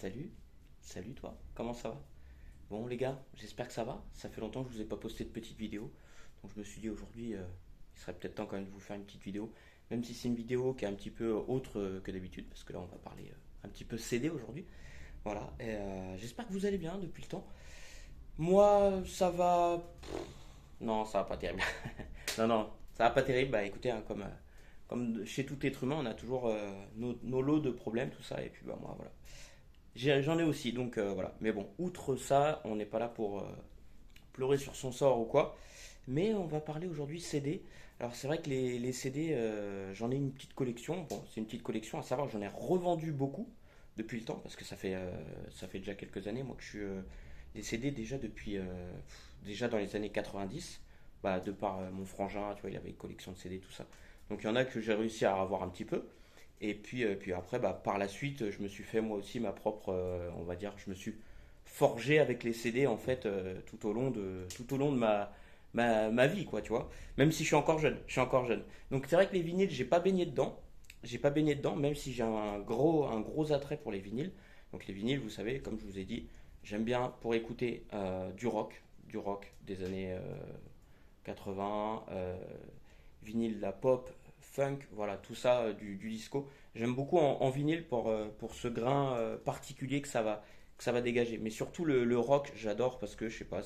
Salut, salut toi, comment ça va? Bon les gars, j'espère que ça va. Ça fait longtemps que je vous ai pas posté de petite vidéo. Donc je me suis dit aujourd'hui, il serait peut-être temps quand même de vous faire une petite vidéo. Même si c'est une vidéo qui est un petit peu autre que d'habitude, parce que là on va parler un petit peu CD aujourd'hui. Voilà, et j'espère que vous allez bien depuis le temps. Moi, ça va. Non, ça va pas terrible. Non, non, ça va pas terrible. Bah écoutez, hein, comme chez tout être humain, on a toujours nos lots de problèmes, tout ça. Et puis bah moi, voilà. J'en ai aussi, donc voilà. Mais bon, outre ça, on n'est pas là pour pleurer sur son sort ou quoi. Mais on va parler aujourd'hui CD. Alors c'est vrai que les CD, j'en ai une petite collection. Bon, c'est une petite collection, à savoir j'en ai revendu beaucoup depuis le temps, parce que ça fait déjà quelques années, moi, que je suis les CD déjà depuis, déjà dans les années 90, bah, de par mon frangin, tu vois, il avait une collection de CD, tout ça. Donc il y en a que j'ai réussi à avoir un petit peu. Et puis après, bah, par la suite, je me suis fait moi aussi ma propre, on va dire, je me suis forgé avec les CD en fait tout au long de ma vie, quoi, tu vois. Même si je suis encore jeune, je suis encore jeune. Donc c'est vrai que les vinyles, j'ai pas baigné dedans, j'ai pas baigné dedans, même si j'ai un gros attrait pour les vinyles. Donc les vinyles, vous savez, comme je vous ai dit, j'aime bien pour écouter du rock des années 80, vinyle, la pop, funk, voilà, tout ça, du disco. J'aime beaucoup en vinyle pour ce grain particulier que ça va dégager. Mais surtout le rock, j'adore parce que, je sais pas,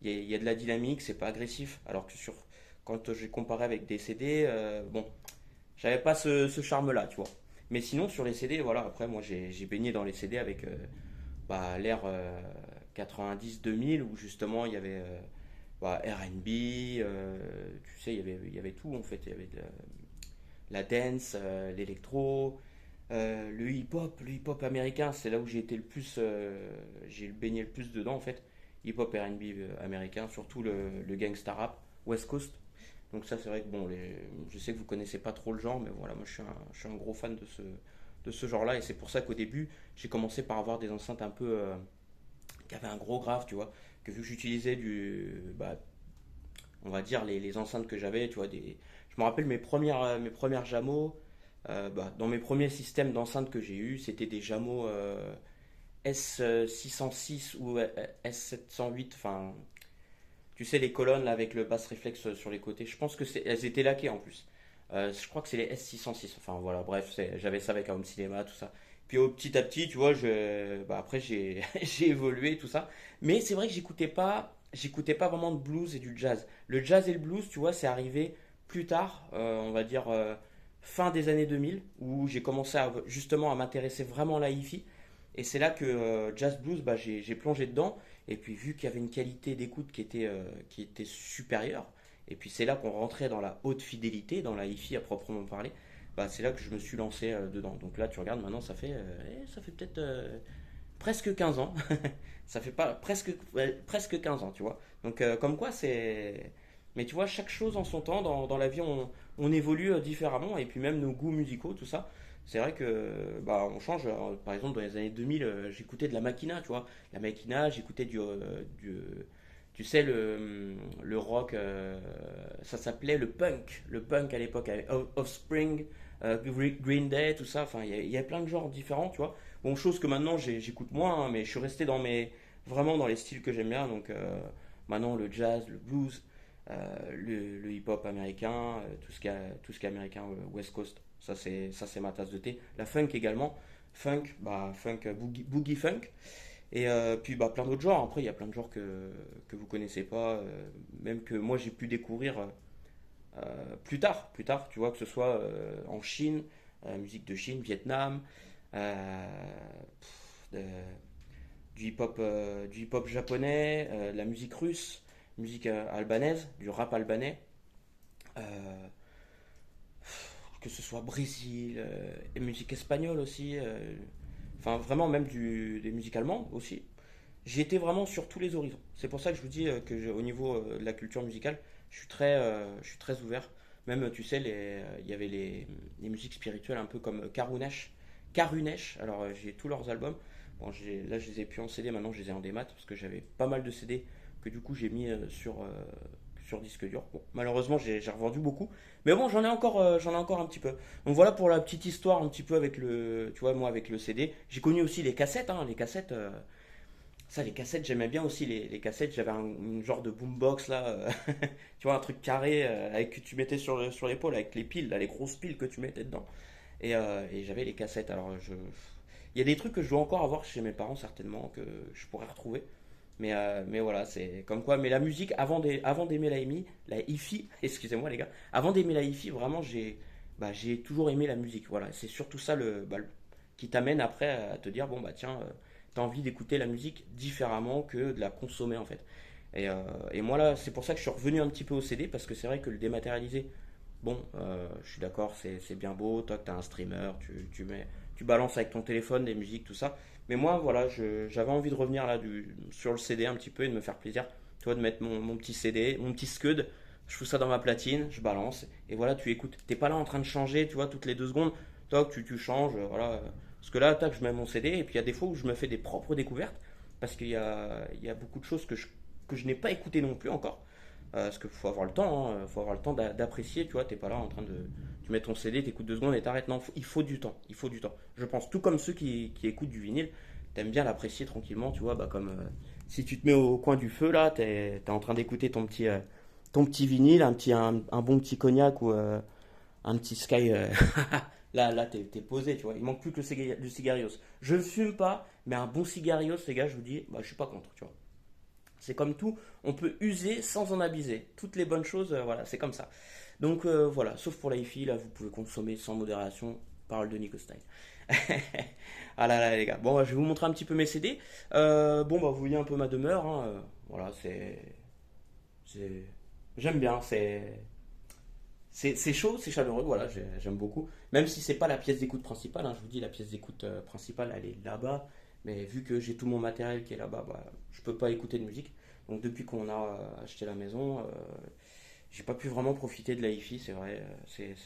il y a de la dynamique, c'est pas agressif. Alors que quand j'ai comparé avec des CD, bon, j'avais pas ce charme-là, tu vois. Mais sinon, sur les CD, voilà, après, moi, j'ai baigné dans les CD avec bah, l'ère 90-2000 où justement il y avait bah, R&B, tu sais, il y avait tout en fait. Il y avait la dance, l'électro, le hip-hop américain, c'est là où j'ai été le plus, j'ai baigné le plus dedans en fait. Hip-hop R&B américain, surtout le gangsta rap, West Coast. Donc ça c'est vrai que bon, je sais que vous connaissez pas trop le genre, mais voilà, moi je suis un gros fan de ce genre-là et c'est pour ça qu'au début j'ai commencé par avoir des enceintes un peu qui avaient un gros grave, tu vois, que vu que j'utilisais bah, on va dire les enceintes que j'avais, tu vois, je me rappelle mes premières Jamo, bah, dans mes premiers systèmes d'enceintes que j'ai eu, c'était des Jamo S606 ou S708, enfin, tu sais, les colonnes là, avec le basse réflexe sur les côtés, je pense que elles étaient laquées en plus. Je crois que c'est les S606, enfin voilà, bref, j'avais ça avec un home cinéma, tout ça. Puis petit à petit, tu vois, bah, après j'ai évolué, tout ça. Mais c'est vrai que j'écoutais pas vraiment de blues et du jazz. Le jazz et le blues, tu vois, c'est arrivé plus tard, on va dire fin des années 2000, où j'ai commencé justement à m'intéresser vraiment à la hi-fi. Et c'est là que jazz blues, bah, j'ai plongé dedans. Et puis vu qu'il y avait une qualité d'écoute qui était supérieure, et puis c'est là qu'on rentrait dans la haute fidélité, dans la hi-fi à proprement parler, bah, c'est là que je me suis lancé dedans. Donc là, tu regardes, maintenant, ça fait peut-être presque 15 ans. Ça fait pas presque, ouais, presque 15 ans, tu vois. Donc comme quoi, c'est... Mais tu vois, chaque chose en son temps, dans la vie, on évolue différemment, et puis même nos goûts musicaux, tout ça. C'est vrai que bah, on change. Alors, par exemple, dans les années 2000, j'écoutais de la Makina, tu vois. La Makina, j'écoutais tu sais, le rock, ça s'appelait le punk à l'époque, avec Offspring, Green Day, tout ça. Enfin, il y a plein de genres différents, tu vois. Bon, chose que maintenant j'écoute moins, hein, mais je suis resté vraiment dans les styles que j'aime bien. Donc maintenant, le jazz, le blues, le hip-hop américain, tout ce qui est américain, West Coast. Ça, c'est ma tasse de thé. La funk également. Funk, boogie funk. Et puis bah, plein d'autres genres. Après, il y a plein de genres que vous connaissez pas, même que moi j'ai pu découvrir plus tard, tu vois, que ce soit en Chine, musique de Chine, Vietnam, euh, pff, du hip-hop japonais, de la musique russe, musique albanaise, du rap albanais, euh, que ce soit Brésil, et musique espagnole aussi, enfin vraiment même des musiques allemandes aussi. J'ai été vraiment sur tous les horizons. C'est pour ça que je vous dis au niveau de la culture musicale, je suis très ouvert. Même, tu sais, il y avait les musiques spirituelles un peu comme Karunesh. Karunesh, alors j'ai tous leurs albums. Bon, là, je les ai plus en CD, maintenant je les ai en démat parce que j'avais pas mal de CD que du coup j'ai mis sur disque dur. Bon, malheureusement, j'ai revendu beaucoup. Mais bon, j'en ai encore un petit peu. Donc voilà pour la petite histoire un petit peu avec tu vois, moi avec le CD. J'ai connu aussi les cassettes, hein, les cassettes. Ça, les cassettes, j'aimais bien aussi les cassettes. J'avais un genre de boombox là, tu vois, un truc carré avec que tu mettais sur l'épaule avec les piles, là, les grosses piles que tu mettais dedans. Et j'avais les cassettes. Il y a des trucs que je dois encore avoir chez mes parents certainement que je pourrais retrouver. Mais voilà, c'est comme quoi. Mais la musique, avant d'aimer la hi-fi, excusez-moi les gars, avant d'aimer la hi-fi, vraiment, j'ai toujours aimé la musique. Voilà, c'est surtout ça qui t'amène après à te dire, bon bah tiens, t'as envie d'écouter la musique différemment que de la consommer en fait. Et moi là, c'est pour ça que je suis revenu un petit peu au CD, parce que c'est vrai que le dématérialisé, bon, je suis d'accord, c'est bien beau, toi que t'as un streamer, tu balances avec ton téléphone des musiques, tout ça. Mais moi, voilà, j'avais envie de revenir là sur le CD un petit peu et de me faire plaisir. Tu vois, de mettre mon petit CD, mon petit Scud, je fous ça dans ma platine, je balance, et voilà, tu écoutes. T'es pas là en train de changer, tu vois, toutes les 2 secondes, toc, tu changes, voilà. Parce que là, tac, je mets mon CD, et puis il y a des fois où je me fais des propres découvertes, parce qu'il y a beaucoup de choses que je n'ai pas écoutées non plus encore. Parce qu'il faut avoir le temps, hein, faut avoir le temps d'apprécier, tu vois, t'es pas là en train de. Tu mets ton CD, t'écoutes 2 secondes et t'arrêtes. Non, il faut du temps, il faut du temps. Je pense, tout comme ceux qui écoutent du vinyle, t'aimes bien l'apprécier tranquillement, tu vois, bah comme si tu te mets au coin du feu, là, t'es en train d'écouter ton petit vinyle, un bon petit cognac ou un petit Sky. Là, t'es posé, tu vois. Il manque plus que le cigarios. Je ne fume pas, mais un bon cigarios, les gars, je vous dis, bah, je suis pas contre, tu vois. C'est comme tout, on peut user sans en abuser. Toutes les bonnes choses, voilà, c'est comme ça. Donc voilà, sauf pour la hi-fi, là, vous pouvez consommer sans modération. Parole de Nico Style. Ah là là, les gars. Bon, bah, je vais vous montrer un petit peu mes CD. Bon, bah, vous voyez un peu ma demeure, hein. Voilà, c'est, j'aime bien. C'est chaud, c'est chaleureux. Voilà, j'aime beaucoup. Même si c'est pas la pièce d'écoute principale, hein, je vous dis, la pièce d'écoute principale, elle est là-bas. Mais vu que j'ai tout mon matériel qui est là-bas, bah, je peux pas écouter de musique. Donc depuis qu'on a acheté la maison, j'ai pas pu vraiment profiter de la hi-fi, c'est vrai. C'est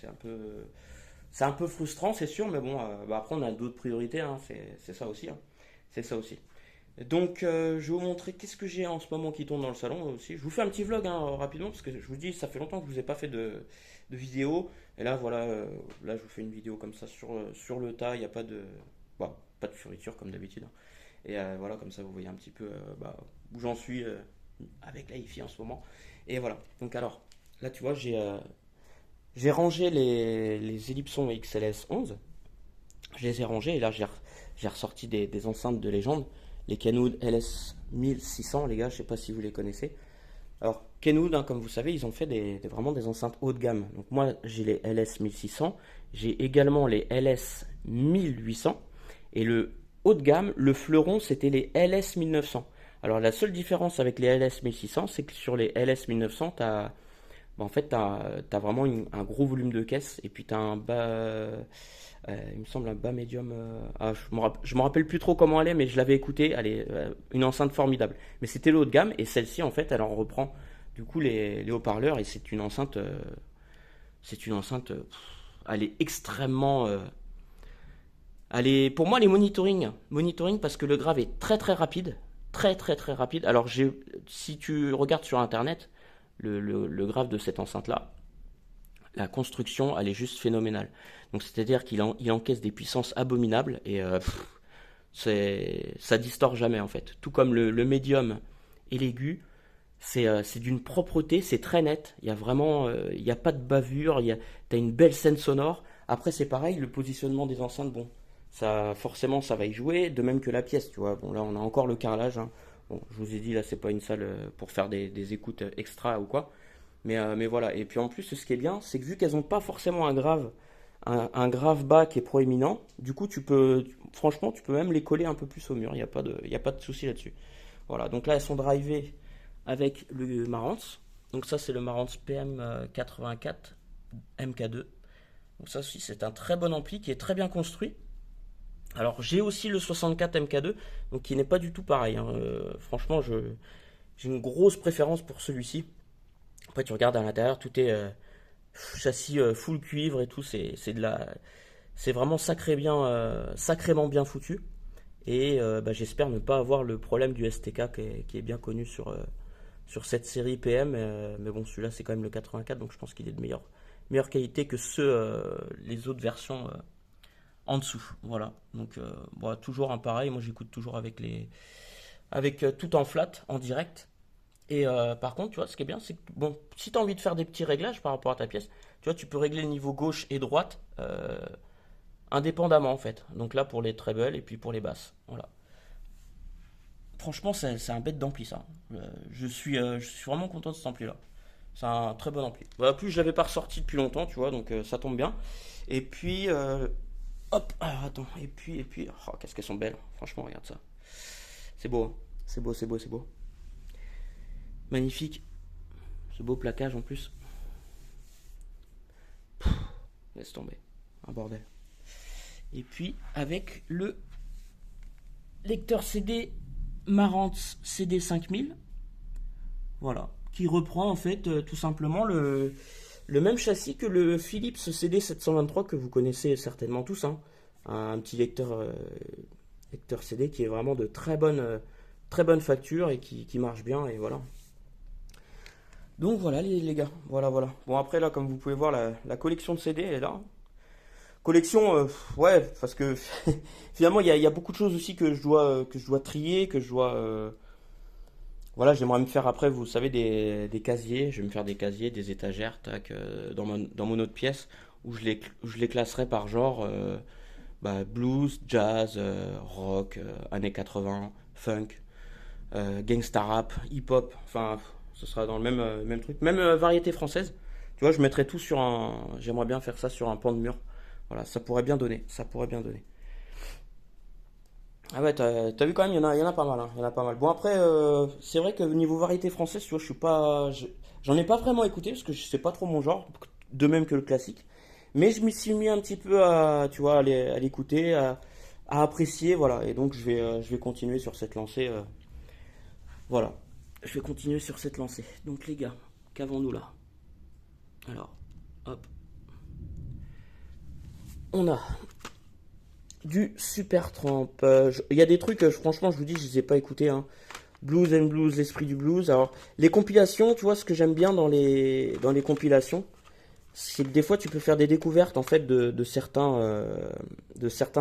un peu frustrant, c'est sûr, mais bon, bah après on a d'autres priorités, hein, c'est ça aussi, hein. C'est ça aussi. Donc je vais vous montrer qu'est-ce que j'ai en ce moment qui tourne dans le salon aussi. Je vous fais un petit vlog, hein, rapidement, parce que je vous dis, ça fait longtemps que je vous ai pas fait de vidéo. Et là, voilà, là je vous fais une vidéo comme ça sur le tas, il n'y a pas de, bah, pas de furiture comme d'habitude, hein. Et voilà, comme ça vous voyez un petit peu bah, où j'en suis avec la hi-fi en ce moment. Et voilà, donc alors, là tu vois, j'ai rangé les Ellipson XLS 11. Je les ai rangés et là j'ai ressorti des enceintes de légende. Les Kenwood LS 1600, les gars, je sais pas si vous les connaissez. Alors, Kenwood, hein, comme vous savez, ils ont fait vraiment des enceintes haut de gamme. Donc moi, j'ai les LS 1600. J'ai également les LS 1800. Et le haut de gamme, le fleuron, c'était les LS 1900. Alors la seule différence avec les LS 1600, c'est que sur les LS 1900, bah, en fait, t'as vraiment un gros volume de caisse. Et puis t'as un bas, il me semble un bas médium. Je me rappelle plus trop comment elle est, mais je l'avais écouté. Elle est une enceinte formidable. Mais c'était le haut de gamme et celle-ci, en fait, elle en reprend du coup les haut-parleurs et c'est une enceinte. Elle est extrêmement. Pour moi, elle est monitoring parce que le grave est très très rapide, très très très rapide. Alors si tu regardes sur internet le grave de cette enceinte-là, la construction, elle est juste phénoménale. Donc c'est-à-dire il encaisse des puissances abominables et ça distord jamais en fait. Tout comme le médium et l'aigu, c'est d'une propreté, c'est très net. Il y a vraiment, il n'y a pas de bavure. T'as une belle scène sonore. Après c'est pareil, le positionnement des enceintes, bon, ça forcément ça va y jouer, de même que la pièce, tu vois. Bon là on a encore le carrelage, hein. Bon, je vous ai dit là c'est pas une salle pour faire des écoutes extra ou quoi. Mais voilà. Et puis en plus, ce qui est bien, c'est que vu qu'elles n'ont pas forcément un grave bas qui est proéminent, du coup, franchement, tu peux même les coller un peu plus au mur. Il y a pas de souci là-dessus. Voilà. Donc là, elles sont drivées avec le Marantz. Donc ça, c'est le Marantz PM84 MK2. Donc ça aussi, c'est un très bon ampli qui est très bien construit. Alors j'ai aussi le 64 MK2, donc qui n'est pas du tout pareil, hein. Franchement, j'ai une grosse préférence pour celui-ci. Après, tu regardes à l'intérieur, tout est châssis full cuivre et tout. C'est vraiment sacrément bien foutu. Et bah, j'espère ne pas avoir le problème du STK qui est bien connu sur cette série PM, mais bon, celui-là c'est quand même le 84, donc je pense qu'il est de meilleure qualité que les autres versions en dessous. Voilà, donc bon, toujours un pareil, moi j'écoute toujours avec tout en flat, en direct. Et par contre, tu vois, ce qui est bien, c'est que bon, si tu as envie de faire des petits réglages par rapport à ta pièce, tu vois, tu peux régler le niveau gauche et droite indépendamment en fait. Donc là pour les trebles et puis pour les basses. Voilà. Franchement, c'est un bête d'ampli ça. Je suis vraiment content de cet ampli là. C'est un très bon ampli. Voilà, plus je l'avais pas ressorti depuis longtemps, tu vois, donc ça tombe bien. Et puis, hop, alors attends, et puis, oh, qu'est-ce qu'elles sont belles. Franchement, regarde ça. C'est beau, hein. C'est beau, c'est beau, c'est beau. Magnifique. Ce beau plaquage en plus. Laisse tomber. Un bordel. Et puis, avec le lecteur CD Marantz CD 5000. Voilà. Qui reprend en fait tout simplement le même châssis que le Philips CD 723 que vous connaissez certainement tous. Hein. Un petit lecteur CD qui est vraiment de très bonne facture et qui marche bien. Et voilà. Donc voilà les gars. Voilà. Bon après là, comme vous pouvez voir, la collection de CD est là. Collection, ouais, parce que finalement il y a beaucoup de choses aussi que je dois trier, que je dois voilà, j'aimerais me faire après, vous savez, des casiers. Je vais me faire des casiers, des étagères, tac, dans mon autre pièce, où je les classerai par genre bah, blues, jazz, rock, années 80, funk, gangsta rap, hip-hop. Enfin, ce sera dans le même truc. Même variété française. Tu vois, je mettrai tout sur un. J'aimerais bien faire ça sur un pan de mur. Voilà, ça pourrait bien donner. Ça pourrait bien donner. Ah ouais, t'as vu quand même, il y en a pas mal, hein, il y en a pas mal. Bon après, c'est vrai que niveau variété française, tu vois, j'en ai pas vraiment écouté parce que c'est pas trop mon genre, de même que le classique. Mais je m'y suis mis un petit peu à, tu vois, à l'écouter, à apprécier, voilà. Et donc je vais continuer sur cette lancée, voilà. Je vais continuer sur cette lancée. Donc les gars, qu'avons-nous là? Alors, hop, on a du Super Tramp. Il y a des trucs, franchement, je vous dis, je les ai pas écoutés, hein. Blues and Blues, l'esprit du blues. Alors, les compilations, tu vois, ce que j'aime bien dans les compilations, c'est que des fois, tu peux faire des découvertes, en fait, de certains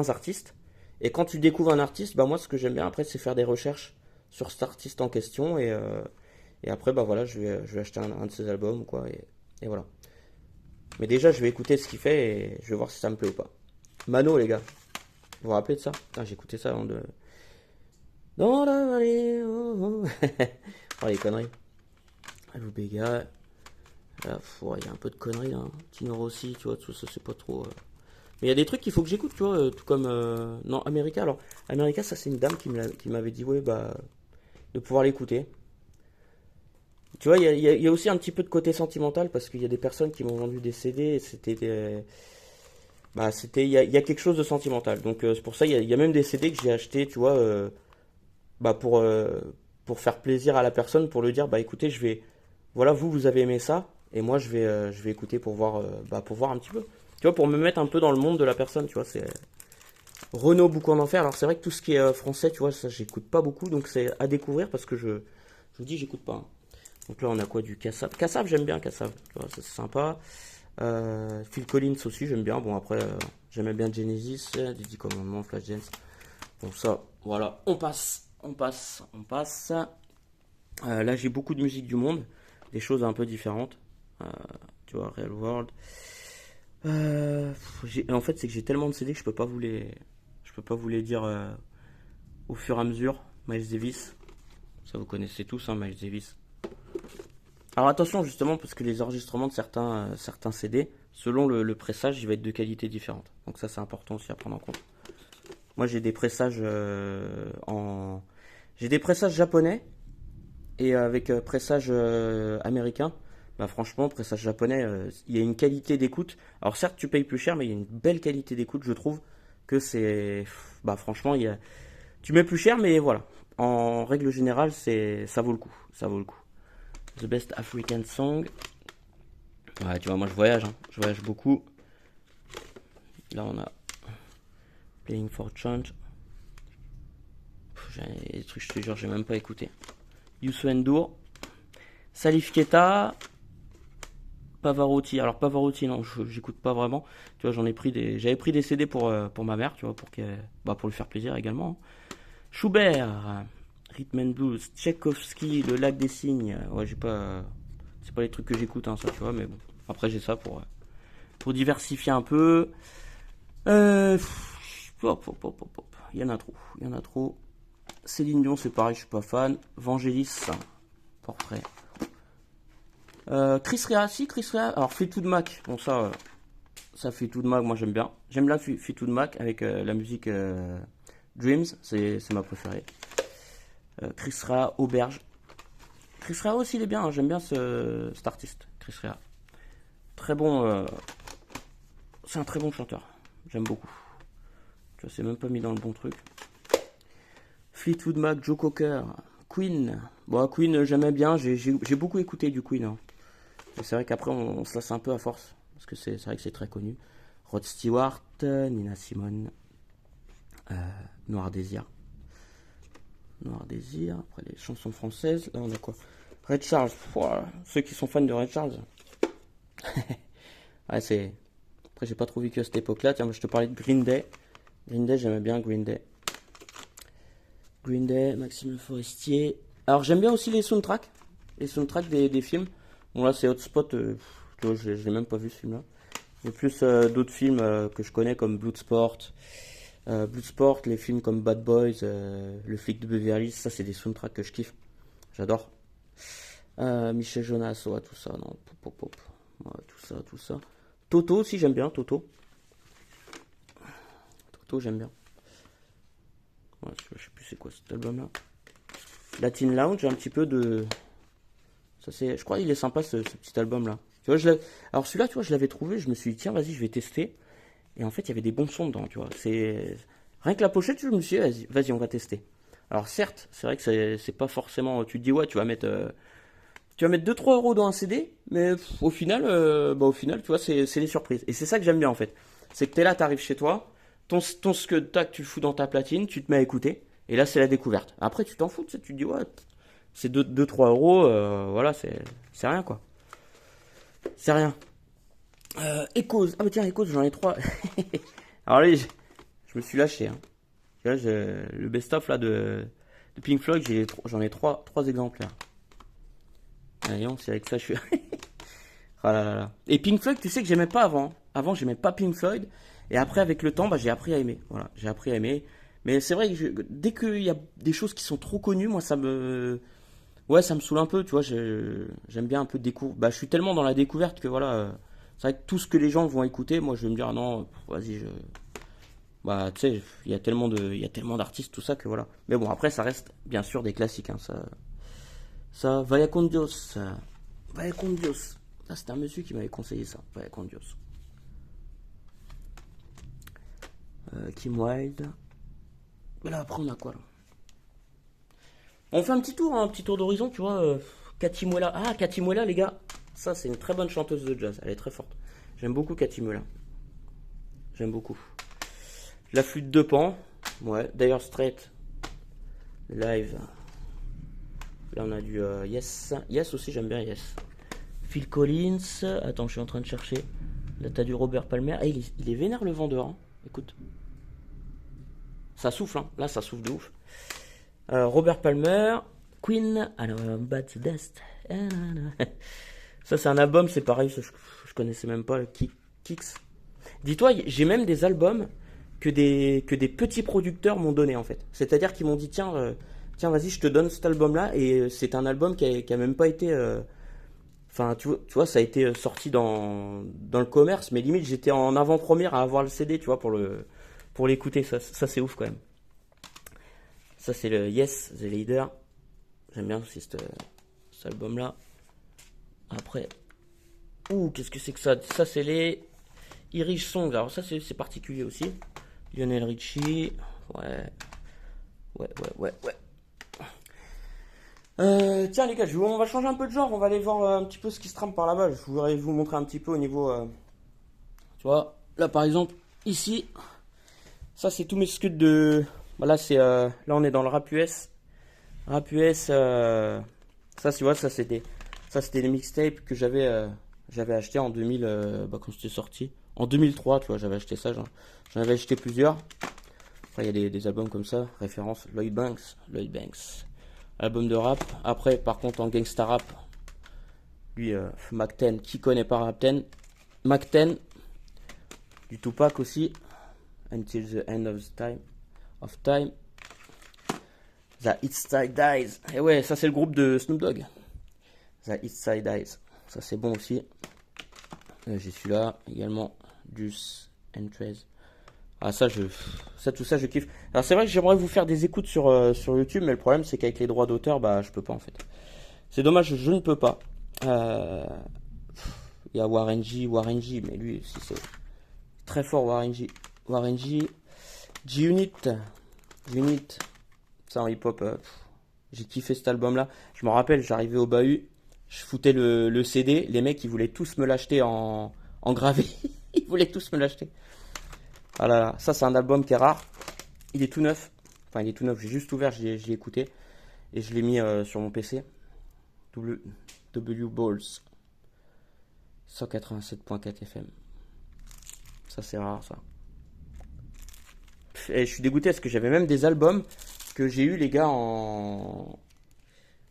artistes. Et quand tu découvres un artiste, bah, moi, ce que j'aime bien après, c'est faire des recherches sur cet artiste en question. Et après, bah, voilà, je vais acheter un de ses albums, quoi. Et voilà. Mais déjà, je vais écouter ce qu'il fait et je vais voir si ça me plaît ou pas. Mano, les gars. Vous vous rappelez de ça? Putain, j'ai écouté ça avant de. Dans la vallée, oh, oh. Oh, les conneries. Alou Béga. Il y a un peu de conneries, hein. Tino Rossi, tu vois, tout ça, c'est pas trop. Mais il y a des trucs qu'il faut que j'écoute, tu vois, tout comme. Non, America. Alors, America, ça, c'est une dame qui m'avait dit, ouais, bah. De pouvoir l'écouter. Tu vois, il y a aussi un petit peu de côté sentimental parce qu'il y a des personnes qui m'ont vendu des CD et c'était des. Bah, il y a quelque chose de sentimental. Donc, c'est pour ça, il y a même des CD que j'ai acheté, tu vois. Bah pour faire plaisir à la personne, pour lui dire bah écoutez, voilà, vous avez aimé ça, et moi je vais écouter pour voir un petit peu. Tu vois, pour me mettre un peu dans le monde de la personne, tu vois, c'est Renaud Boucan d'Enfer. Alors c'est vrai que tout ce qui est français, tu vois, ça j'écoute pas beaucoup, donc c'est à découvrir parce que je vous dis, j'écoute pas, hein. Donc là on a quoi, du Kassav. Kassav, j'aime bien Kassav, tu vois, c'est sympa. Phil Collins aussi, j'aime bien. Bon après, j'aimais bien Genesis, Didi Commandement, Flashdance. Bon ça, voilà, on passe. Là, j'ai beaucoup de musique du monde, des choses un peu différentes. Euh, tu vois, Real World. En fait, c'est que j'ai tellement de CD que je peux pas vous les dire au fur et à mesure. Miles Davis, ça vous connaissez tous, hein, Miles Davis. Alors attention justement, parce que les enregistrements de certains CD, selon le pressage, il va être de qualité différente. Donc ça, c'est important aussi à prendre en compte. Moi, j'ai des pressages j'ai des pressages japonais et avec pressage américain. Bah franchement, pressage japonais, il y a une qualité d'écoute. Alors certes, tu payes plus cher, mais il y a une belle qualité d'écoute, je trouve que c'est bah franchement, tu mets plus cher, mais voilà. En règle générale, ça vaut le coup, ça vaut le coup. The Best African Song. Ouais, tu vois, moi je voyage, hein. Je voyage beaucoup. Là, on a Playing for Change. J'ai des trucs, je te jure, j'ai même pas écouté. Youssou N'Dour. Salif Keita, Pavarotti. Alors Pavarotti, non, j'écoute pas vraiment. Tu vois, j'avais pris des CD pour ma mère, tu vois, pour lui faire plaisir également. Schubert, Rhythm and Blues, Tchaïkovski, Le Lac des Cygnes. Ouais, c'est pas les trucs que j'écoute, hein, ça, tu vois, mais bon. Après, j'ai ça pour diversifier un peu. Il y en a trop. Céline Dion, c'est pareil, je suis pas fan. Vangelis, portrait. Chris Rea. Alors, Fleetwood Mac. Bon, ça Fleetwood Mac, moi j'aime bien. J'aime la Fleetwood Mac avec la musique Dreams, c'est ma préférée. Chris Rea, Auberge. Chris Rea aussi, il est bien, hein. J'aime bien cet artiste, Chris Rea. Très bon. C'est un très bon chanteur. J'aime beaucoup. Tu vois, c'est même pas mis dans le bon truc. Fleetwood Mac, Joe Cocker, Queen. Bon, Queen, j'aimais bien. J'ai beaucoup écouté du Queen, hein. C'est vrai qu'après, on se lasse un peu à force. Parce que c'est vrai que c'est très connu. Rod Stewart, Nina Simone, Noir Désir. Après les chansons françaises. Là, on a quoi? Red Charles. Pouah, ceux qui sont fans de Red Charles. Ouais, c'est... Après, j'ai pas trop vécu à cette époque-là. Tiens, je te parlais de Green Day. Green Day, j'aimais bien Green Day. Maxime Le Forestier. Alors, j'aime bien aussi les soundtracks. Les soundtracks des films. Bon, là, c'est Hotspot. Je l'ai même pas vu, ce film-là. Il y a plus d'autres films que je connais, comme Bloodsport. Bloodsport, les films comme Bad Boys, Le flic de Beverly Hills. Ça, c'est des soundtracks que je kiffe. J'adore. Michel Jonas, ouais, tout ça. Non, pop. Ouais, tout ça. Toto aussi, j'aime bien, Toto, j'aime bien. Ouais, je sais plus c'est quoi cet album-là. Latin Lounge, un petit peu de... Ça, je crois qu'il est sympa, ce petit album-là. Tu vois, alors celui-là, tu vois, je l'avais trouvé, je me suis dit, tiens, vas-y, je vais tester. Et en fait, il y avait des bons sons dedans, tu vois. Rien que la pochette, je me suis dit, vas-y, on va tester. Alors certes, c'est vrai que c'est pas forcément... Tu te dis, ouais, tu vas mettre 2-3 euros dans un CD, mais au final, tu vois, c'est les surprises. Et c'est ça que j'aime bien, en fait. C'est que t'es là, t'arrives chez toi, ton Scud tac, tu le fous dans ta platine, tu te mets à écouter, et là, c'est la découverte. Après, tu t'en fous, tu te dis, ouais, c'est 2-3 euros, voilà, c'est rien, quoi. C'est rien. Echoes. Ah, mais tiens, Echoes, j'en ai 3. Alors là, je me suis lâché, hein. Tu vois, le best-of, là, de Pink Floyd, j'en ai 3 exemplaires. Voyons, c'est avec ça que je suis. Ah là là là. Et Pink Floyd, tu sais que j'aimais pas avant. Avant, j'aimais pas Pink Floyd. Et après, avec le temps, bah, j'ai appris à aimer. Voilà, j'ai appris à aimer. Mais c'est vrai que dès qu'il y a des choses qui sont trop connues, moi, ouais, ça me saoule un peu. Tu vois, j'aime bien un peu découvrir. Bah, je suis tellement dans la découverte que voilà. C'est vrai que tout ce que les gens vont écouter, moi, je vais me dire, ah non, vas-y, bah, tu sais, il y a tellement d'artistes, tout ça que voilà. Mais bon, après, ça reste bien sûr des classiques, hein, ça, Vaya con Dios. Vaya con Dios. Là, c'était un monsieur qui m'avait conseillé ça. Vaya con Dios. Kim Wilde. Mais là, après, on a quoi là? On fait un petit tour, hein, un petit tour d'horizon, tu vois. Cathy Muella. Ah, Cathy Muella, les gars. Ça, c'est une très bonne chanteuse de jazz. Elle est très forte. J'aime beaucoup Cathy Muella. J'aime beaucoup. La flûte de Pan. Ouais. D'ailleurs, Straight. Live. Là, on a du Yes. Yes aussi, j'aime bien Yes. Phil Collins. Attends, je suis en train de chercher. Là, t'as du Robert Palmer. Ah, il est vénère le vendeur, hein. Écoute. Ça souffle, hein. Là, ça souffle de ouf. Robert Palmer. Queen. Alors, Bad Dust. Ça, c'est un album, c'est pareil. Ça, je connaissais même pas. Kicks. Dis-toi, j'ai même des albums que des petits producteurs m'ont donné, en fait. C'est-à-dire qu'ils m'ont dit, tiens, vas-y, je te donne cet album-là. Et c'est un album qui a même pas été... Enfin, tu vois, ça a été sorti dans le commerce, mais limite, j'étais en avant-première à avoir le CD, tu vois, pour l'écouter. Ça, c'est ouf, quand même. Ça, c'est le Yes, The Leader. J'aime bien aussi cet album-là. Après... Ouh, qu'est-ce que c'est que ça? Ça, c'est les Irish Songs. Alors ça, c'est particulier aussi. Lionel Richie. Ouais. Tiens les gars, on va changer un peu de genre, on va aller voir un petit peu ce qui se trame par là-bas. Je voudrais vous montrer un petit peu au niveau... tu vois, là par exemple, ici, ça c'est tous mes scuds de... Voilà, là on est dans le rap US. Rap US, ça tu vois, ça c'est Ça, c'était les mixtapes que j'avais acheté en 2000, quand c'était sorti. En 2003, tu vois, j'avais acheté ça. J'en avais acheté plusieurs. Après, il y a des albums comme ça. Référence Lloyd Banks. Lloyd Banks. Album de rap. Après, par contre, en gangsta rap, lui, Mac 10. Qui connaît pas Rap 10? Mac 10. Du Tupac aussi. Until the end of time. The East Side Dies. Et ouais, ça c'est le groupe de Snoop Dogg. The East Side Dies. Ça c'est bon aussi. J'ai celui-là également. Juice and 13. Ah tout ça je kiffe. Alors c'est vrai que j'aimerais vous faire des écoutes sur YouTube, mais le problème c'est qu'avec les droits d'auteur, bah je peux pas en fait. C'est dommage, je ne peux pas. Il y a Warren G, mais lui aussi c'est très fort Warren G. G-Unit. Ça en hip-hop, j'ai kiffé cet album-là. Je me rappelle, j'arrivais au bahut, je foutais le CD, les mecs ils voulaient tous me l'acheter en gravé. Ils voulaient tous me l'acheter. Ah là là, ça c'est un album qui est rare. Il est tout neuf. Enfin, il est tout neuf, j'ai juste ouvert, j'ai écouté. Et je l'ai mis sur mon PC. W Balls. 187.4 FM. Ça c'est rare ça. Et je suis dégoûté parce que j'avais même des albums que j'ai eu les gars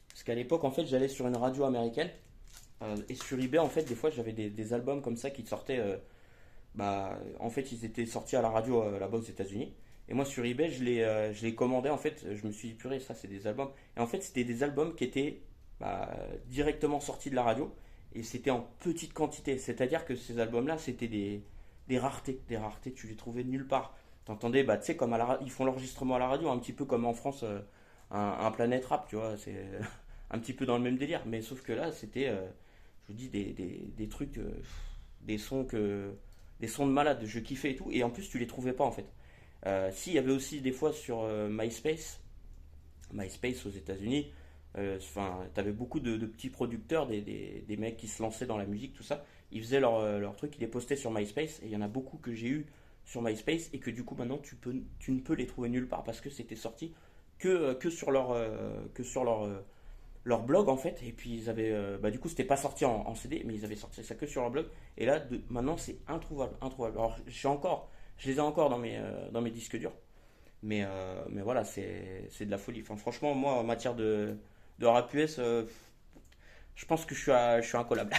parce qu'à l'époque en fait j'allais sur une radio américaine et sur eBay en fait des fois j'avais des albums comme ça qui sortaient en fait ils étaient sortis à la radio là-bas aux États-Unis et moi sur eBay je les commandais en fait, je me suis dit purée ça c'est des albums et en fait c'était des albums qui étaient directement sortis de la radio et c'était en petite quantité, c'est-à-dire que ces albums là c'était des raretés, tu les trouvais nulle part. T'entendais, tu sais, comme ils font l'enregistrement à la radio, un petit peu comme en France, un Planète Rap, tu vois, c'est un petit peu dans le même délire. Mais sauf que là, c'était, je vous dis, des trucs, des sons de malade, je kiffais et tout. Et en plus, tu les trouvais pas en fait. Si, il y avait aussi des fois sur MySpace aux États-Unis, t'avais beaucoup de petits producteurs, des mecs qui se lançaient dans la musique, tout ça. Ils faisaient leur truc, ils les postaient sur MySpace. Et il y en a beaucoup que j'ai eu sur MySpace et que du coup maintenant tu ne peux les trouver nulle part parce que c'était sorti que sur leur blog en fait et puis ils avaient du coup c'était pas sorti en CD mais ils avaient sorti ça que sur leur blog et là maintenant c'est introuvable. Alors je les ai encore dans mes disques durs mais voilà c'est de la folie. Enfin, franchement moi en matière de rap US je pense que je suis incollable.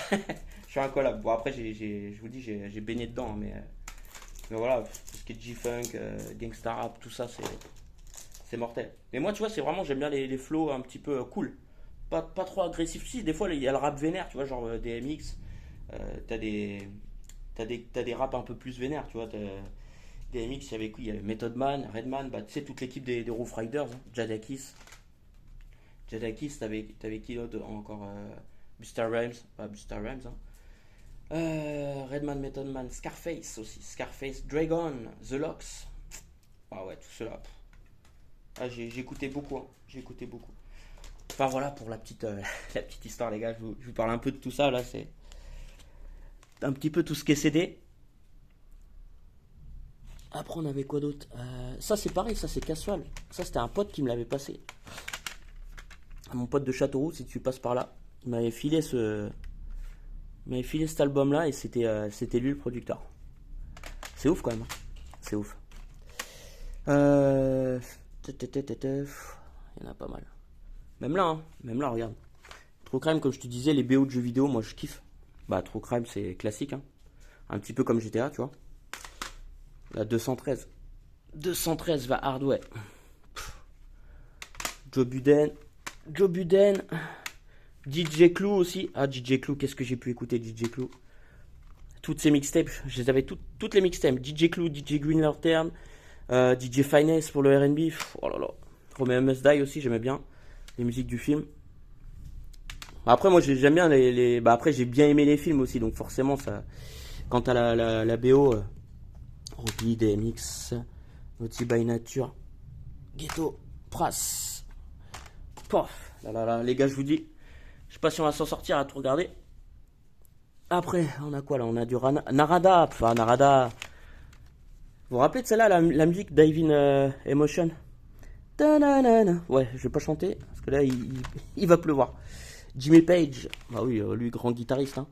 Je suis incollable. Bon après je vous dis j'ai baigné dedans mais voilà, tout ce qui est G-Funk, Gangsta Rap, tout ça, c'est mortel. Mais moi, tu vois, c'est vraiment, j'aime bien les flows un petit peu cool. Pas trop agressifs. Si, des fois, il y a le rap vénère, tu vois, genre DMX. T'as des raps un peu plus vénères, tu vois. DMX, il y avait qui? Il y avait Method Man, Redman, tu sais, toute l'équipe des Rough Riders, hein. Jadakiss, t'avais qui d'autre encore Busta Rhymes, pas Busta Rhymes, hein. Redman, Method Man, Scarface aussi. Scarface, Dragon, The Lox. Ah ouais, tout cela. Ah, j'ai écouté beaucoup. Hein. J'ai écouté beaucoup. Enfin voilà pour la petite histoire, les gars. Je vous parle un peu de tout ça. Là, c'est un petit peu tout ce qui est CD. Après, on avait quoi d'autre? Ça, c'est pareil. Ça, c'est casual. Ça, c'était un pote qui me l'avait passé. Mon pote de Châteauroux, si tu passes par là. Il m'avait filé cet album là et c'était lui le producteur. C'est ouf quand même. C'est ouf. Il y en a pas mal. Même là, regarde. True Crime, comme je te disais, les BO de jeux vidéo, moi je kiffe. True Crime c'est classique. Hein. Un petit peu comme GTA, tu vois. La 213. 213 va hard way. Joe Budden. DJ Clou aussi. Ah, DJ Clou, qu'est-ce que j'ai pu écouter DJ Clou. Toutes ces mixtapes, je les avais toutes les mixtapes. DJ Clou, DJ Green Lantern, DJ Finesse pour le R&B. Oh là là. Romeo Must Die aussi, j'aimais bien. Les musiques du film. Après, moi j'aime bien après, j'ai bien aimé les films aussi, donc forcément, ça. Quant à la BO, Rocky, DMX, Naughty by Nature, Ghetto, Pras. Pof. Là, les gars, je vous dis. Je sais pas si on va s'en sortir à tout regarder. Après, on a quoi là? On a du Narada. Enfin, Narada. Vous vous rappelez de celle-là, la musique Divine Emotion? Ta-na-na-na. Ouais, je vais pas chanter parce que là, il va pleuvoir. Jimmy Page, bah oui, lui, grand guitariste. Hein.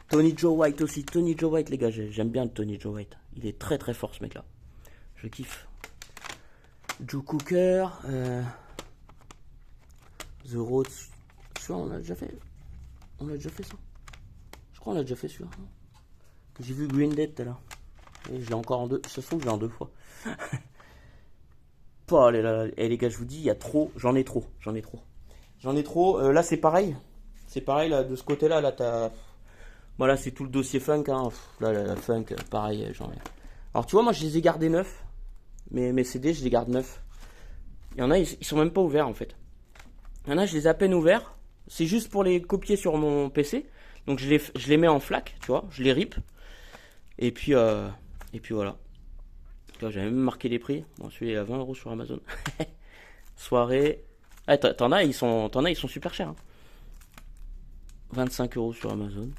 Tony Joe White aussi. Tony Joe White, les gars, j'aime bien Tony Joe White. Il est très très fort, ce mec-là. Je kiffe. Joe Cooker. The Road. Celui-là, on l'a déjà fait. On l'a déjà fait, ça. Je crois qu'on l'a déjà fait, celui-là. J'ai vu Green Dead tout à l'heure. Et je l'ai encore en deux. Ça se trouve, je l'ai en deux fois. Oh, les gars, je vous dis, il y a trop. J'en ai trop. J'en ai trop. J'en ai trop. Là, c'est pareil. C'est pareil, là, de ce côté-là. Là, t'as. Voilà, c'est tout le dossier funk. Hein. Là, la funk, pareil, j'en ai. Alors, tu vois, moi, je les ai gardés neufs. Mes CD, je les garde neufs. Il y en a, ils sont même pas ouverts, en fait. Il y en a, je les ai à peine ouverts. C'est juste pour les copier sur mon PC. Donc, je les mets en FLAC, tu vois. Je les rip. Et puis voilà. J'avais même marqué les prix. Bon, celui-là, il est à 20 € sur Amazon. Soirée. Ah, t'en as, ils sont super chers. Hein. 25 € sur Amazon.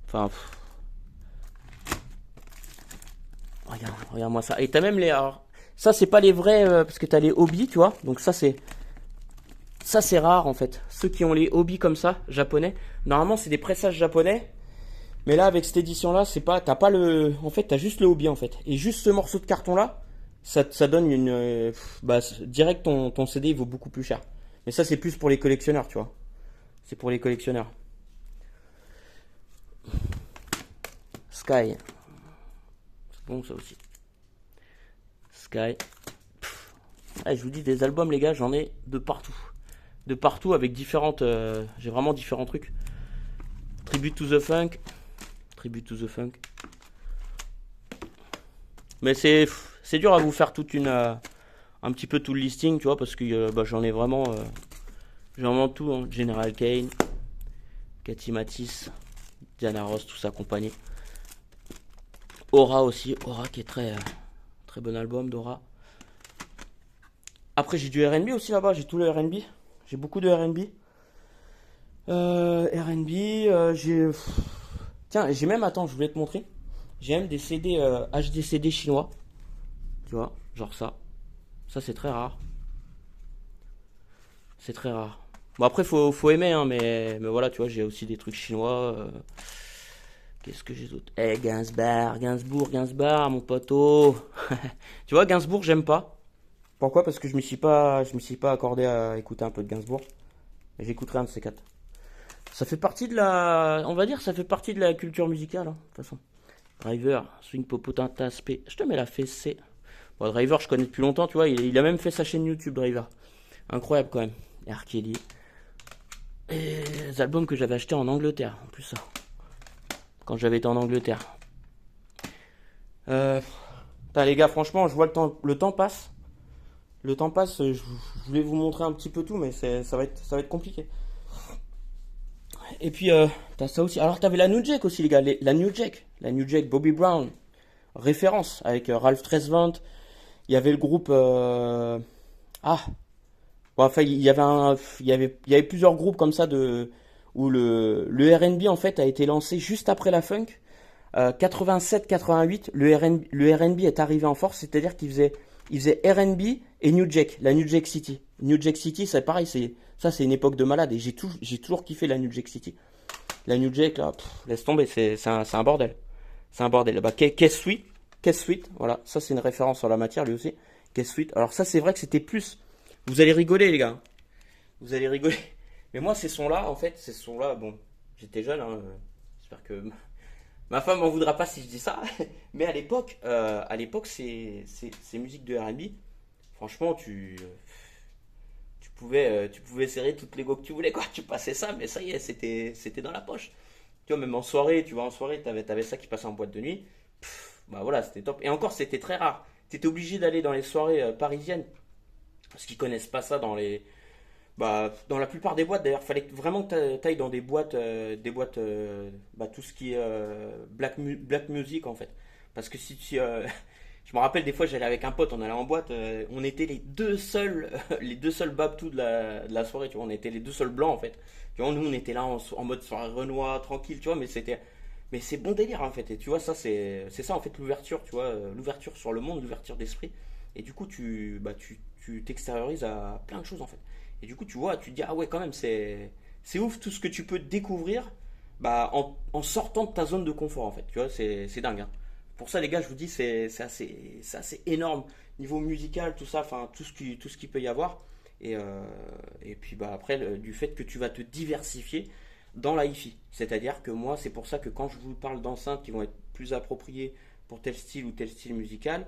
Enfin, regarde-moi ça. Et t'as même les. Alors, ça, c'est pas les vrais, parce que t'as les hobbies, tu vois. Donc, ça, c'est rare, en fait. Ceux qui ont les hobbies comme ça, japonais. Normalement, c'est des pressages japonais. Mais là, avec cette édition-là, c'est pas. T'as pas le. En fait, t'as juste le hobby, en fait. Et juste ce morceau de carton-là, ça donne une. Direct, ton CD, il vaut beaucoup plus cher. Mais ça, c'est plus pour les collectionneurs, tu vois. C'est pour les collectionneurs. Sky. C'est bon, ça aussi. Sky. Ah, je vous dis, des albums, les gars, j'en ai de partout. De partout, avec différentes. J'ai vraiment différents trucs. Tribute to the Funk. Tribute to the Funk. Mais c'est dur à vous faire toute une. Un petit peu tout le listing, tu vois, parce que j'en ai vraiment. J'ai vraiment tout. Hein. General Kane. Cathy Matisse. Diana Ross, tout ça compagnie. Aura aussi. Aura qui est très. Très bon album d'Aura. Après, j'ai du R&B aussi là-bas. J'ai tout le R&B. J'ai beaucoup de R&B. R&B, j'ai. Tiens, j'ai même. Attends, je voulais te montrer. J'ai même des CD HDCD chinois. Tu vois, genre ça. Ça, c'est très rare. C'est très rare. Bon, après, faut aimer, hein, mais voilà, tu vois, j'ai aussi des trucs chinois. Qu'est-ce que j'ai d'autre? Gainsbourg, mon poteau. Tu vois, Gainsbourg, j'aime pas. Pourquoi? Parce que je me suis pas accordé à écouter un peu de Gainsbourg. J'écouterai un de ces quatre. Ça fait partie de la. On va dire, ça fait partie de la culture musicale, hein, de toute façon. Driver, Swing Popotin Taspé. Je te mets la fessée. Bon, Driver, je connais depuis longtemps, tu vois. Il a même fait sa chaîne YouTube, Driver. Incroyable quand même. R. Kelly. Et les albums que j'avais achetés en Angleterre, en plus ça. Quand j'avais été en Angleterre. Les gars, franchement, je vois le temps passe. Le temps passe, je voulais vous montrer un petit peu tout, mais ça va être compliqué. Et puis, t'as ça aussi. Alors, t'avais la New Jack aussi, les gars. La New Jack, Bobby Brown. Référence, avec Ralph Tresvant. Il y avait le groupe. Bon, enfin, il y avait plusieurs groupes comme ça où le R&B, en fait, a été lancé juste après la funk. 87-88, le R&B est arrivé en force, c'est-à-dire qu'il faisait R&B et New Jack, la New Jack City. New Jack City, c'est pareil, c'est une époque de malade et j'ai toujours kiffé la New Jack City. La New Jack, là, laisse tomber, c'est un bordel. C'est un bordel. Bah, Keith Sweat, voilà, ça c'est une référence en la matière, lui aussi. Keith Sweat. Alors ça, c'est vrai que c'était plus. Vous allez rigoler, les gars. Vous allez rigoler. Mais moi, ces sons-là, en fait, bon, j'étais jeune, hein, j'espère que ma femme m'en voudra pas si je dis ça, mais à l'époque, ces musiques de R&B, franchement, tu pouvais serrer toutes les go que tu voulais, quoi. Tu passais ça, mais ça y est, c'était dans la poche. Tu vois, même en soirée, t'avais ça qui passait en boîte de nuit. Bah voilà, c'était top. Et encore, c'était très rare. T'étais obligé d'aller dans les soirées parisiennes, parce qu'ils connaissent pas ça dans la plupart des boîtes. D'ailleurs, fallait vraiment que t'ailles dans des boîtes, tout ce qui est black music en fait. Parce que je me rappelle des fois, j'allais avec un pote, on allait en boîte, on était les deux seuls, les deux seuls babtous de la soirée, tu vois, on était les deux seuls blancs en fait. Tu vois, nous on était là en mode soirée Renoir, tranquille, tu vois, mais c'est bon délire en fait. Et tu vois, ça c'est ça en fait l'ouverture, tu vois, l'ouverture sur le monde, l'ouverture d'esprit. Et du coup, tu t'extériorises à plein de choses en fait. Et du coup, tu vois, tu te dis, ah ouais, quand même, c'est ouf tout ce que tu peux découvrir bah, en sortant de ta zone de confort, en fait. Tu vois, c'est dingue, hein. Pour ça, les gars, je vous dis, c'est assez énorme. Niveau musical, tout ça, enfin, tout ce qu'il peut y avoir. Et puis, bah, après, du fait que tu vas te diversifier dans la hi-fi. C'est-à-dire que moi, c'est pour ça que quand je vous parle d'enceintes qui vont être plus appropriées pour tel style ou tel style musical,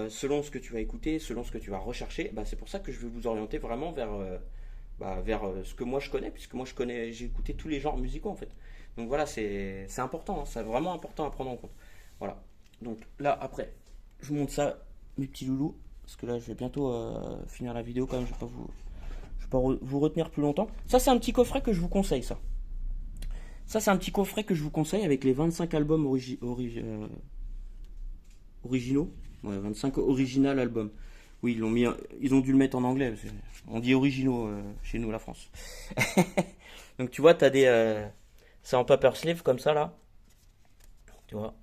selon ce que tu vas écouter, selon ce que tu vas rechercher, bah, c'est pour ça que je vais vous orienter vraiment vers ce que moi je connais, puisque moi j'ai écouté tous les genres musicaux en fait. Donc voilà, c'est important, hein, c'est vraiment important à prendre en compte. Voilà. Donc là, après, je vous montre ça, mes petits loulous, parce que là, je vais bientôt finir la vidéo quand même, je vais pas vous retenir plus longtemps. Ça, c'est un petit coffret que je vous conseille, ça. Ça, c'est un petit coffret que je vous conseille avec les 25 albums originaux. Ouais, 25 original albums. Oui, ils ont dû le mettre en anglais. On dit originaux chez nous, la France. Donc tu vois, c'est en paper sleeve comme ça là. Tu vois,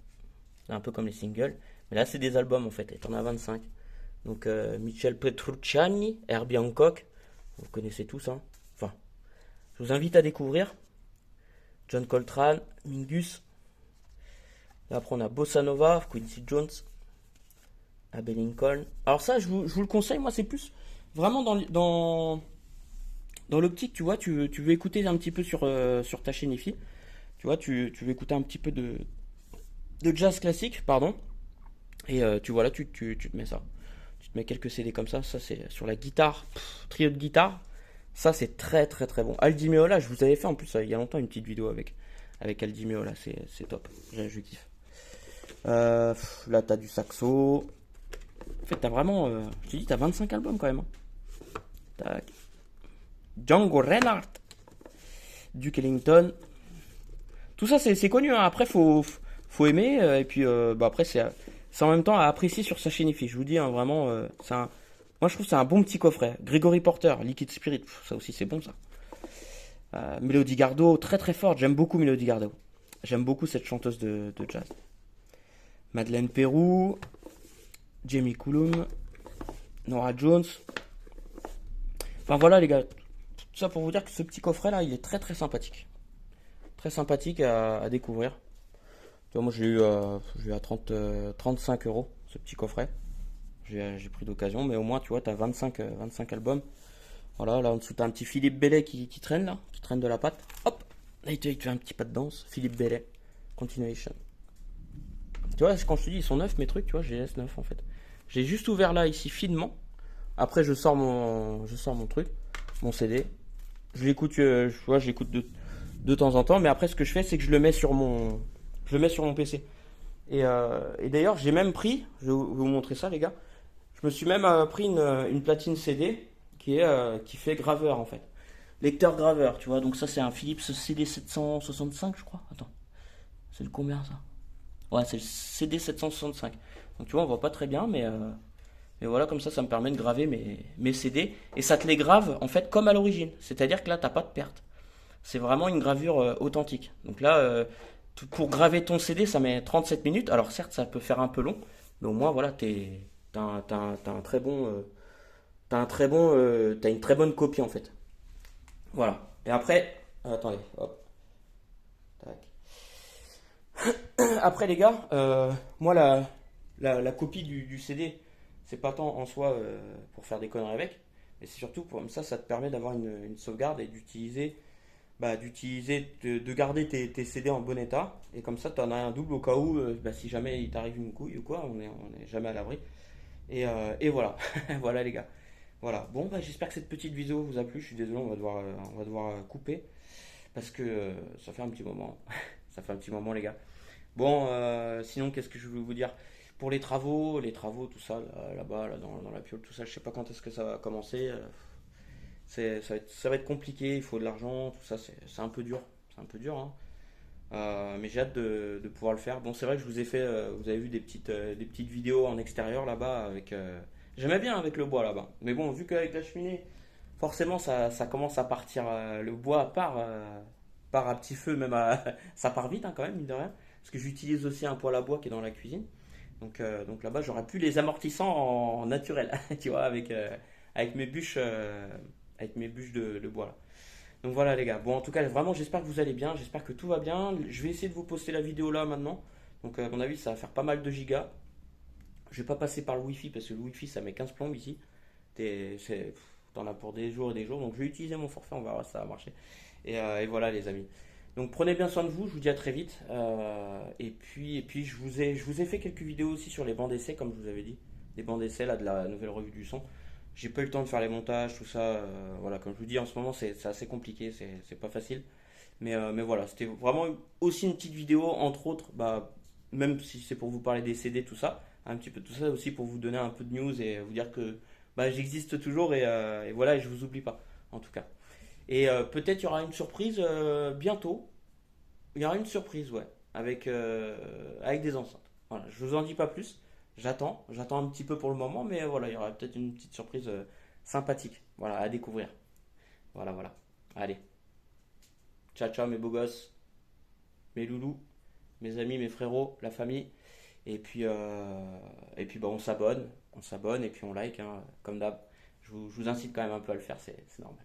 c'est un peu comme les singles. Mais là, c'est des albums en fait. Et t'en as 25. Donc Michel Petrucciani, Herbie Hancock. Vous connaissez tous, hein. Enfin, je vous invite à découvrir. John Coltrane, Mingus. Là, après, on a Bossa Nova, Quincy Jones, Abbey Lincoln. Alors ça, je vous le conseille, moi, c'est plus vraiment dans l'optique, tu vois, tu veux écouter un petit peu sur ta chaîne IFI. Tu vois, tu veux écouter un petit peu de jazz classique, pardon. Et tu vois là, tu te mets ça. Tu te mets quelques CD comme ça. Ça, c'est sur la guitare, trio de guitare. Ça, c'est très très très bon. Aldi Meola, je vous avais fait en plus il y a longtemps une petite vidéo avec Aldi Meola. C'est top. Je kiffe. Là, t'as du saxo. En fait, t'as vraiment. Je te dis, t'as 25 albums quand même, hein. Tac. Django Reinhardt, Duke Ellington. Tout ça, c'est connu, hein. Après, faut aimer. Et puis, bah, après, c'est en même temps à apprécier sur sa chaîne IFI. Je vous dis, hein, vraiment, moi, je trouve que c'est un bon petit coffret. Gregory Porter, Liquid Spirit, ça aussi, c'est bon, ça. Melody Gardot, très très forte. J'aime beaucoup Melody Gardot. J'aime beaucoup cette chanteuse de jazz. Madeleine Peyroux, Jamie Cullum, Nora Jones. Enfin voilà les gars, tout ça pour vous dire que ce petit coffret là, il est très très sympathique. Très sympathique à découvrir. Tu vois, moi j'ai eu à 35 euros ce petit coffret. J'ai pris d'occasion, mais au moins tu vois, tu as 25 albums. Voilà, là en dessous tu as un petit Philippe Bellet qui traîne là, qui traîne de la patte. Hop, là il te fait un petit pas de danse. Philippe Bellet, Continuation. Tu vois, quand je te dis ils sont neufs mes trucs, tu vois, je les laisse neufs en fait. J'ai juste ouvert là ici finement. Après je sors mon truc, mon CD. Je l'écoute, je l'écoute de temps en temps, mais après ce que je fais c'est que je le mets sur mon PC. Et d'ailleurs j'ai même pris, je vais vous montrer ça les gars. Je me suis même pris une platine CD qui fait graveur en fait. Lecteur graveur, tu vois. Donc ça c'est un Philips CD 765 je crois. Attends, c'est le combien ça? Ouais, c'est le CD 765. Donc tu vois, on voit pas très bien, mais voilà, comme ça me permet de graver mes CD. Et ça te les grave, en fait, comme à l'origine. C'est-à-dire que là, t'as pas de perte. C'est vraiment une gravure authentique. Donc là, pour graver ton CD, ça met 37 minutes. Alors certes, ça peut faire un peu long, mais au moins, voilà, t'as un très bon... t'as une très bonne copie, en fait. Voilà. Et après... attendez, hop. Tac. Après, les gars, moi, la copie du CD, c'est pas tant en soi pour faire des conneries avec, mais c'est surtout comme ça te permet d'avoir une sauvegarde et de garder tes CD en bon état. Et comme ça, tu en as un double au cas où, bah, si jamais il t'arrive une couille ou quoi, on est jamais à l'abri. Et voilà, voilà les gars. Voilà, bon, bah, j'espère que cette petite vidéo vous a plu. Je suis désolé, on va devoir couper parce que ça fait un petit moment. Ça fait un petit moment, les gars. Bon, sinon, qu'est-ce que je voulais vous dire? Pour les travaux, tout ça, là-bas, là, dans la piole, tout ça, je sais pas quand est-ce que ça va commencer. Ça va être compliqué, il faut de l'argent, tout ça, c'est un peu dur. C'est un peu dur, hein. Mais j'ai hâte de pouvoir le faire. Bon, c'est vrai que je vous ai fait, vous avez vu des petites vidéos en extérieur là-bas avec. J'aimais bien avec le bois là-bas. Mais bon, vu qu'avec la cheminée, forcément, ça commence à partir. Le bois part à petit feu, ça part vite hein, quand même, mine de rien. Parce que j'utilise aussi un poêle à bois qui est dans la cuisine. Donc là-bas, j'aurais pu les amortissants en naturel, tu vois, avec mes bûches avec mes bûches de bois là. Donc voilà les gars. Bon, en tout cas, vraiment, j'espère que vous allez bien. J'espère que tout va bien. Je vais essayer de vous poster la vidéo là maintenant. Donc, à mon avis, ça va faire pas mal de gigas. Je vais pas passer par le Wi-Fi parce que le Wi-Fi ça met 15 plombes ici. T'en as pour des jours et des jours. Donc, je vais utiliser mon forfait. On verra si ça va marcher. Et voilà les amis. Donc, prenez bien soin de vous. Je vous dis à très vite. Et puis je vous ai fait quelques vidéos aussi sur les bancs d'essai, comme je vous avais dit. Des bancs d'essai là de la nouvelle revue du son. J'ai pas eu le temps de faire les montages, tout ça. Voilà, comme je vous dis, en ce moment, c'est assez compliqué, c'est pas facile. Mais voilà, c'était vraiment aussi une petite vidéo, entre autres, bah, même si c'est pour vous parler des CD, tout ça, un petit peu tout ça aussi pour vous donner un peu de news et vous dire que bah, j'existe toujours et voilà, et je vous oublie pas, en tout cas. Et peut-être il y aura une surprise bientôt. Il y aura une surprise, ouais, avec des enceintes. Voilà, je vous en dis pas plus. J'attends un petit peu pour le moment, mais voilà, il y aura peut-être une petite surprise sympathique, voilà, à découvrir. Voilà, voilà. Allez, ciao, ciao, mes beaux gosses, mes loulous, mes amis, mes frérots, la famille. Et puis bah, on s'abonne et puis on like, hein, comme d'hab. Je vous incite quand même un peu à le faire, c'est normal.